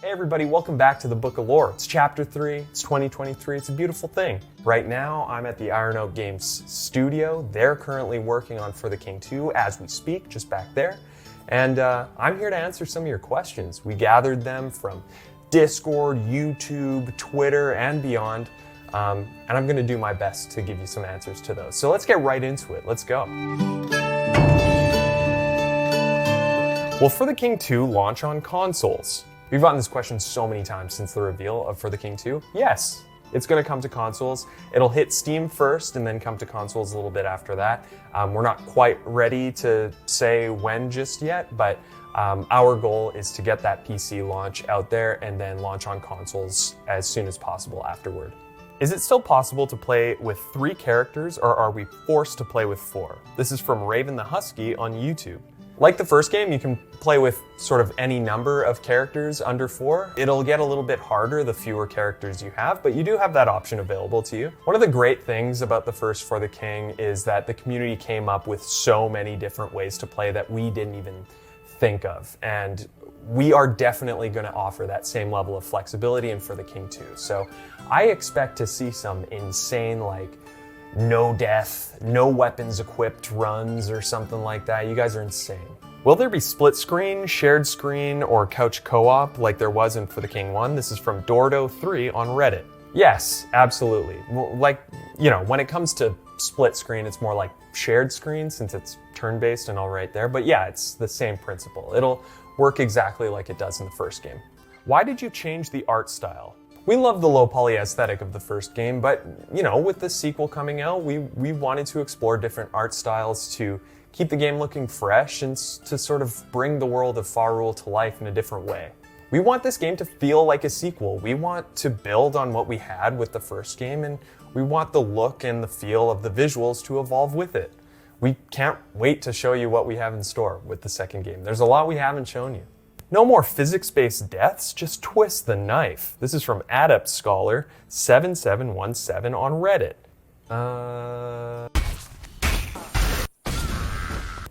Hey everybody, welcome back to the Book of Lore. It's chapter 3, it's 2023, it's a beautiful thing. Right now, I'm at the Iron Oak Games studio. They're currently working on For the King 2 as we speak, just back there. And I'm here to answer some of your questions. We gathered them from Discord, YouTube, Twitter, and beyond. And I'm gonna do my best to give you some answers to those. So let's get right into it, let's go. Will For the King 2 launch on consoles? We've gotten this question so many times since the reveal of For the King 2. Yes, it's going to come to consoles. It'll hit Steam first and then come to consoles a little bit after that. We're not quite ready to say when just yet, but our goal is to get that PC launch out there and then launch on consoles as soon as possible afterward. Is it still possible to play with 3 characters, or are we forced to play with 4? This is from Raven the Husky on YouTube. Like the first game, you can play with sort of any number of characters under 4. It'll get a little bit harder the fewer characters you have, but you do have that option available to you. One of the great things about the first For the King is that the community came up with so many different ways to play that we didn't even think of. And we are definitely going to offer that same level of flexibility in For the King 2. So I expect to see some insane, like, no death, no weapons equipped runs or something like that. You guys are insane. Will there be split screen, shared screen, or couch co-op like there was in For the King 1? This is from Dordo3 on Reddit. Yes, absolutely. Like, you know, when it comes to split screen, it's more like shared screen since it's turn-based and all right there. But yeah, it's the same principle. It'll work exactly like it does in the first game. Why did you change the art style? We love the low poly aesthetic of the first game, but you know, with the sequel coming out, we wanted to explore different art styles to keep the game looking fresh and to sort of bring the world of Farul to life in a different way. We want this game to feel like a sequel. We want to build on what we had with the first game, and we want the look and the feel of the visuals to evolve with it. We can't wait to show you what we have in store with the second game. There's a lot we haven't shown you. No more physics-based deaths, just twist the knife. This is from Adept Scholar 7717 on Reddit.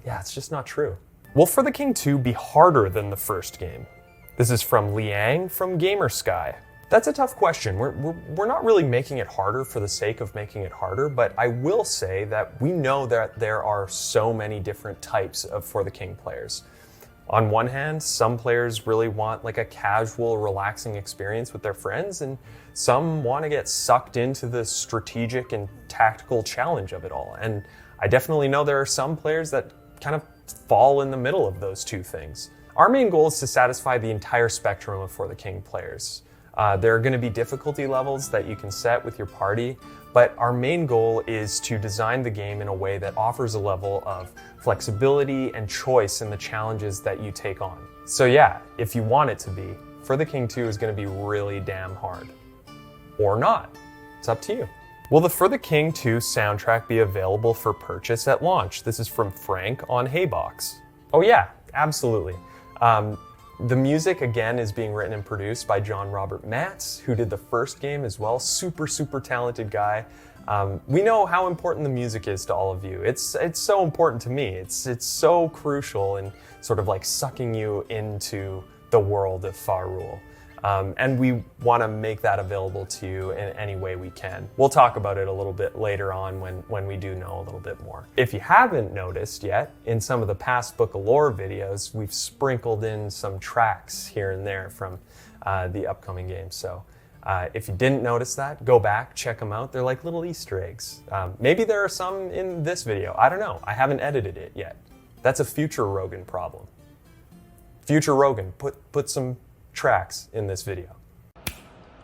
Yeah, it's just not true. Will For the King 2 be harder than the first game? This is from Liang from Gamersky. That's a tough question. We're not really making it harder for the sake of making it harder, but I will say that we know that there are so many different types of For the King players. On one hand, some players really want like a casual, relaxing experience with their friends, and some want to get sucked into the strategic and tactical challenge of it all. And I definitely know there are some players that kind of fall in the middle of those two things. Our main goal is to satisfy the entire spectrum of For the King players. There are going to be difficulty levels that you can set with your party, but our main goal is to design the game in a way that offers a level of flexibility and choice in the challenges that you take on. So yeah, if you want it to be, For the King 2 is going to be really damn hard. Or not. It's up to you. Will the For the King 2 soundtrack be available for purchase at launch? This is from Frank on Haybox. Oh yeah, absolutely. The music, again, is being written and produced by John Robert Matz, who did the first game as well. Super, super talented guy. We know how important the music is to all of you. It's so important to me. It's so crucial in sort of like sucking you into the world of Farul. And we want to make that available to you in any way we can. We'll talk about it a little bit later on when we do know a little bit more. If you haven't noticed yet, in some of the past Book of Lore videos, we've sprinkled in some tracks here and there from the upcoming game. So if you didn't notice that, go back, check them out. They're like little Easter eggs. Maybe there are some in this video. I don't know. I haven't edited it yet. That's a future Rogan problem. Future Rogan, put some tracks in this video.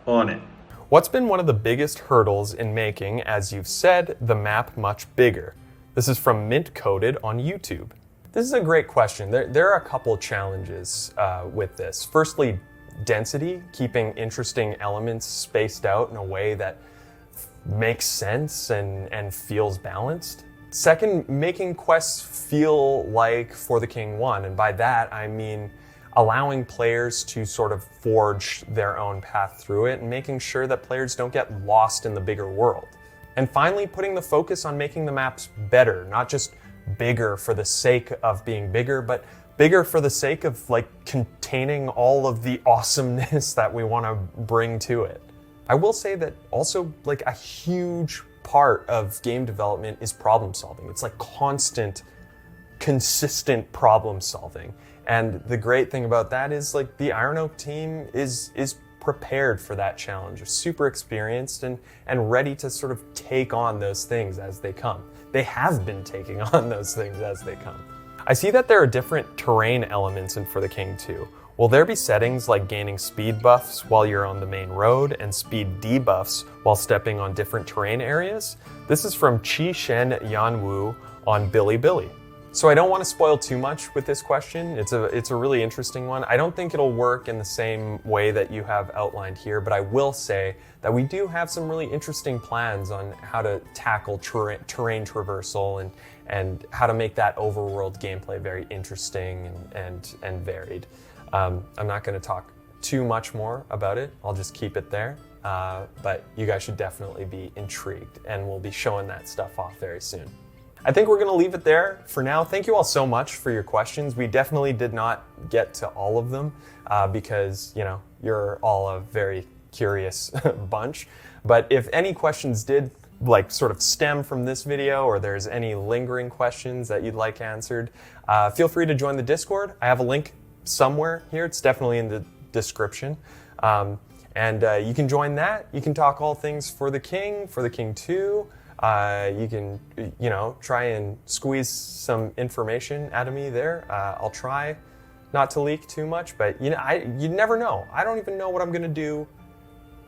On it. What's been one of the biggest hurdles in making, as you've said, the map much bigger? This is from Mint Coded on YouTube. This is a great question. There are a couple challenges with this. Firstly, density, keeping interesting elements spaced out in a way that makes sense and feels balanced. Second, making quests feel like For the King 1, and by that I mean allowing players to sort of forge their own path through it and making sure that players don't get lost in the bigger world. And finally, putting the focus on making the maps better, not just bigger for the sake of being bigger, but bigger for the sake of like containing all of the awesomeness that we want to bring to it. I will say that also like a huge part of game development is problem solving. It's like constant, consistent problem solving. And the great thing about that is like the Iron Oak team is prepared for that challenge. They're super experienced and ready to sort of take on those things as they come. They have been taking on those things as they come. I see that there are different terrain elements in For the King 2. Will there be settings like gaining speed buffs while you're on the main road and speed debuffs while stepping on different terrain areas? This is from Chi Shen Yanwu on Bilibili. So I don't want to spoil too much with this question. It's a really interesting one. I don't think it'll work in the same way that you have outlined here, but I will say that we do have some really interesting plans on how to tackle terrain traversal and how to make that overworld gameplay very interesting and varied. I'm not going to talk too much more about it. I'll just keep it there. But you guys should definitely be intrigued, and we'll be showing that stuff off very soon. I think we're going to leave it there for now. Thank you all so much for your questions. We definitely did not get to all of them because, you know, you're all a very curious bunch. But if any questions did like sort of stem from this video, or there's any lingering questions that you'd like answered, feel free to join the Discord. I have a link somewhere here. It's definitely in the description. And you can join that. You can talk all things For the King 2. You can, you know, try and squeeze some information out of me there. I'll try not to leak too much, but you never know. I don't even know what I'm going to do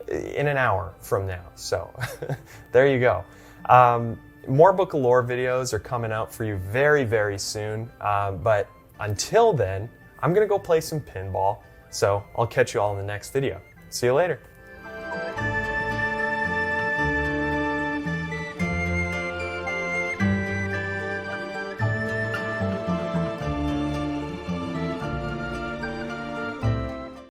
in an hour from now. So there you go. More Book of Lore videos are coming out for you very, very soon. But until then, I'm going to go play some pinball. So I'll catch you all in the next video. See you later.